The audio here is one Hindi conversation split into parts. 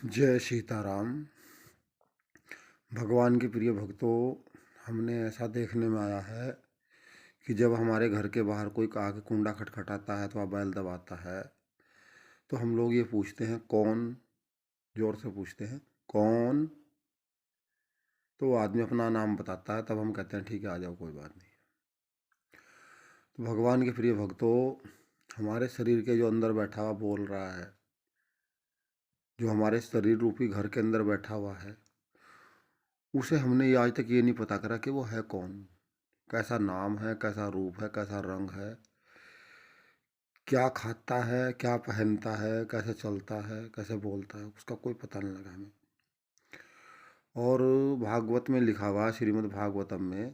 जय सीताराम। भगवान के प्रिय भक्तों, हमने ऐसा देखने में आया है कि जब हमारे घर के बाहर कोई आके कुंडा खटखटाता है तो बैल दबाता है, तो हम लोग ये पूछते हैं कौन। जोर से पूछते हैं कौन। तो वो आदमी अपना नाम बताता है, तब हम कहते हैं ठीक है, आ जाओ, कोई बात नहीं। तो भगवान के प्रिय भक्तों, हमारे शरीर के जो अंदर बैठा हुआ बोल रहा है, जो हमारे शरीर रूपी घर के अंदर बैठा हुआ है, उसे हमने आज तक ये नहीं पता करा कि वो है कौन, कैसा नाम है, कैसा रूप है, कैसा रंग है, क्या खाता है, क्या पहनता है, कैसे चलता है, कैसे बोलता है, उसका कोई पता नहीं लगा हमें। और भागवत में लिखा हुआ, श्रीमद् भागवतम में,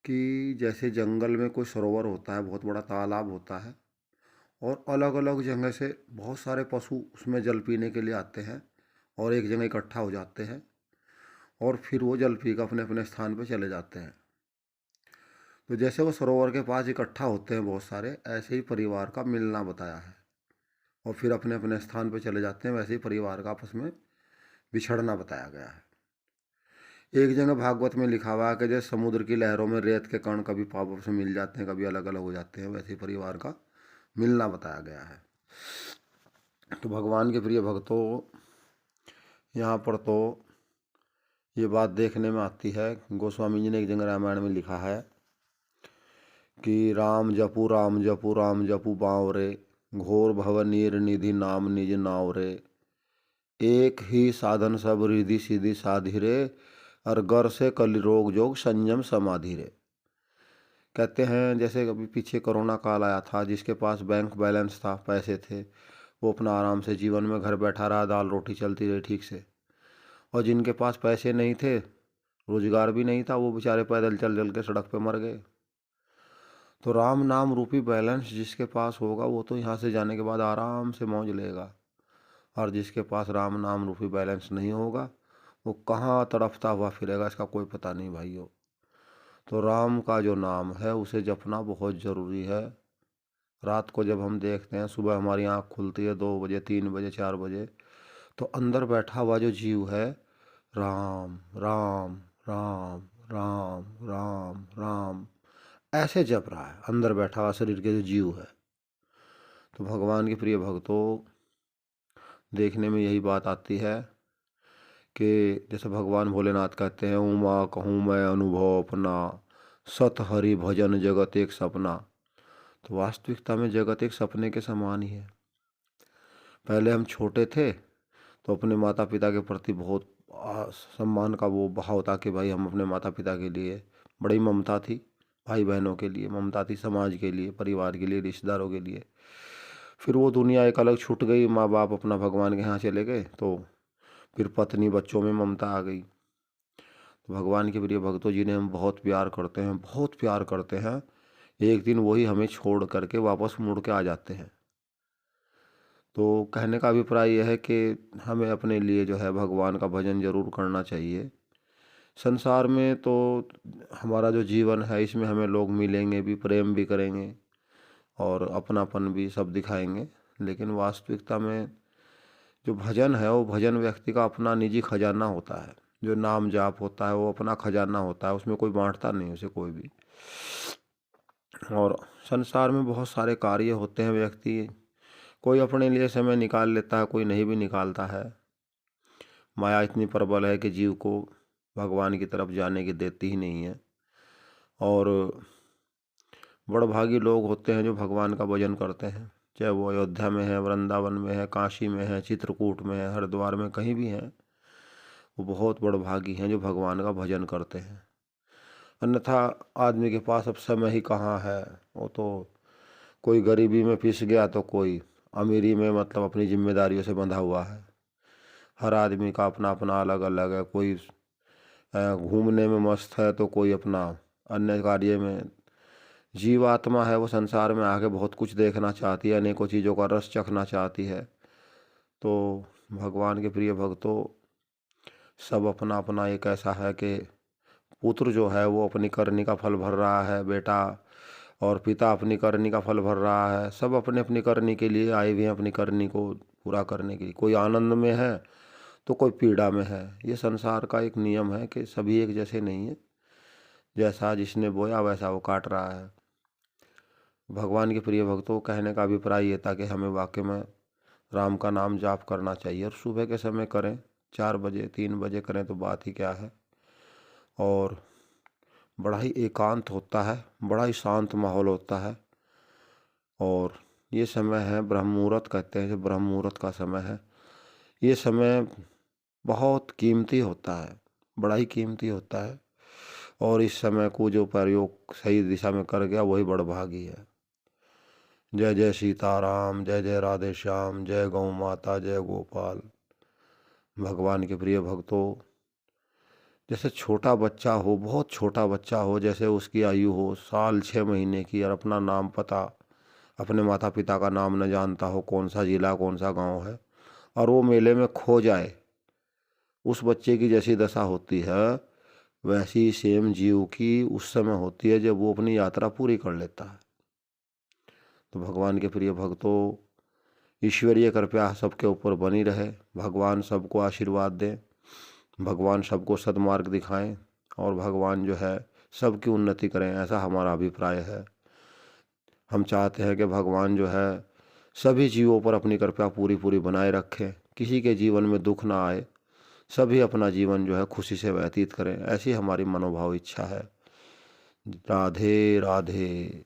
कि जैसे जंगल में कोई सरोवर होता है, बहुत बड़ा तालाब होता है, और अलग अलग जगह से बहुत सारे पशु उसमें जल पीने के लिए आते हैं और एक जगह इकट्ठा हो जाते हैं, और फिर वो जल पी कर अपने अपने स्थान पर चले जाते हैं। तो जैसे वो सरोवर के पास इकट्ठा होते हैं बहुत सारे, ऐसे ही परिवार का मिलना बताया है, और फिर अपने अपने स्थान पर चले जाते हैं, वैसे ही परिवार का आपस में बिछड़ना बताया गया है। एक जगह भागवत में लिखा हुआ है कि जैसे समुद्र की लहरों में रेत के कण कभी आपस में मिल जाते हैं, कभी अलग अलग हो जाते हैं, वैसे ही परिवार का मिलना बताया गया है। तो भगवान के प्रिय भक्तों, यहाँ पर तो ये बात देखने में आती है। गोस्वामी जी ने एक जगह रामायण में लिखा है कि राम जपू राम जपू राम जपू बावरे, घोर भव नीर निधि नाम निज नावरे, एक ही साधन सब रिधि सीधी साधि रे, और गर से कलि रोग जोग संयम समाधि रे। कहते हैं जैसे कभी पीछे कोरोना काल आया था, जिसके पास बैंक बैलेंस था, पैसे थे, वो अपना आराम से जीवन में घर बैठा रहा, दाल रोटी चलती रही ठीक से। और जिनके पास पैसे नहीं थे, रोजगार भी नहीं था, वो बेचारे पैदल चल चल के सड़क पे मर गए। तो राम नाम रूपी बैलेंस जिसके पास होगा, वो तो यहाँ से जाने के बाद आराम से मौज लेगा, और जिसके पास राम नाम रूपी बैलेंस नहीं होगा, वो कहाँ तड़फता हुआ फिरेगा, इसका कोई पता नहीं भाइयों। तो राम का जो नाम है उसे जपना बहुत ज़रूरी है। रात को जब हम देखते हैं, सुबह हमारी आँख खुलती है 2 बजे, 3 बजे, 4 बजे, तो अंदर बैठा हुआ जो जीव है, राम राम राम राम राम राम ऐसे जप रहा है, अंदर बैठा हुआ शरीर के जो जीव है। तो भगवान के प्रिय भक्तों, देखने में यही बात आती है कि जैसे भगवान भोलेनाथ कहते हैं, उमा कहूँ मैं अनुभव अपना, सत हरि भजन जगत एक सपना। तो वास्तविकता में जगत एक सपने के समान ही है। पहले हम छोटे थे तो अपने माता पिता के प्रति बहुत सम्मान का वो भाव था कि भाई हम अपने माता पिता के लिए, बड़ी ममता थी, भाई बहनों के लिए ममता थी, समाज के लिए, परिवार के लिए, रिश्तेदारों के लिए। फिर वो दुनिया एक अलग छूट गई, माँ बाप अपना भगवान के यहाँ चले गए, तो फिर पत्नी बच्चों में ममता आ गई। तो भगवान के प्रिय भक्तों, जिन्हें हम बहुत प्यार करते हैं, बहुत प्यार करते हैं, एक दिन वही हमें छोड़ करके वापस मुड़ के आ जाते हैं। तो कहने का अभिप्राय यह है कि हमें अपने लिए जो है भगवान का भजन जरूर करना चाहिए। संसार में तो हमारा जो जीवन है, इसमें हमें लोग मिलेंगे भी, प्रेम भी करेंगे और अपनापन भी सब दिखाएंगे, लेकिन वास्तविकता में जो भजन है, वो भजन व्यक्ति का अपना निजी खजाना होता है। जो नाम जाप होता है वो अपना खजाना होता है, उसमें कोई बांटता नहीं उसे कोई भी। और संसार में बहुत सारे कार्य होते हैं, व्यक्ति कोई अपने लिए समय निकाल लेता है, कोई नहीं भी निकालता है। माया इतनी प्रबल है कि जीव को भगवान की तरफ जाने की देती ही नहीं है। और बड़भागी लोग होते हैं जो भगवान का भजन करते हैं, चाहे वो अयोध्या में है, वृंदावन में है, काशी में है, चित्रकूट में है, हरिद्वार में, कहीं भी हैं, वो बहुत बड़भागी हैं जो भगवान का भजन करते हैं। अन्यथा आदमी के पास अब समय ही कहाँ है। वो तो कोई गरीबी में पिस गया, तो कोई अमीरी में, मतलब अपनी जिम्मेदारियों से बंधा हुआ है। हर आदमी का अपना अपना अलग अलग है। कोई घूमने में मस्त है, तो कोई अपना अन्य कार्य में। जीवात्मा है, वो संसार में आके बहुत कुछ देखना चाहती है, अनेकों चीज़ों का रस चखना चाहती है। तो भगवान के प्रिय भक्तों, सब अपना अपना एक ऐसा है कि पुत्र जो है वो अपनी करनी का फल भर रहा है, बेटा और पिता अपनी करनी का फल भर रहा है। सब अपने अपनी करनी के लिए आए हुए हैं, अपनी करनी को पूरा करने के लिए। कोई आनंद में है तो कोई पीड़ा में है। ये संसार का एक नियम है कि सभी एक जैसे नहीं है। जैसा जिसने बोया वैसा वो काट रहा है। भगवान के प्रिय भक्तों, कहने का अभिप्राय ये था कि हमें वाकई में राम का नाम जाप करना चाहिए, और सुबह के समय करें, 4 बजे 3 बजे करें तो बात ही क्या है। और बड़ा ही एकांत होता है, बड़ा ही शांत माहौल होता है। और ये समय है ब्रह्म मुहूर्त कहते हैं, जो ब्रह्म मुहूर्त का समय है, ये समय बहुत कीमती होता है, बड़ा ही कीमती होता है। और इस समय को जो प्रयोग सही दिशा में कर गया वही बड़भागी है। जय जय सीताराम, जय जय राधे श्याम, जय गौ माता, जय गोपाल। भगवान के प्रिय भक्तों, जैसे छोटा बच्चा हो, बहुत छोटा बच्चा हो, जैसे उसकी आयु हो साल 6 महीने की, और अपना नाम पता, अपने माता पिता का नाम न जानता हो, कौन सा जिला कौन सा गांव है, और वो मेले में खो जाए, उस बच्चे की जैसी दशा होती है वैसी सेम जीव की उस समय होती है जब वो अपनी यात्रा पूरी कर लेता है। तो भगवान के प्रिय भक्तों, ईश्वरीय कृपा सबके ऊपर बनी रहे। भगवान सबको आशीर्वाद दें, भगवान सबको सद्मार्ग दिखाएं, और भगवान जो है सबकी उन्नति करें, ऐसा हमारा अभिप्राय है। हम चाहते हैं कि भगवान जो है सभी जीवों पर अपनी कृपा पूरी पूरी बनाए रखें, किसी के जीवन में दुख ना आए, सभी अपना जीवन जो है खुशी से व्यतीत करें, ऐसी हमारी मनोभाव इच्छा है। राधे राधे।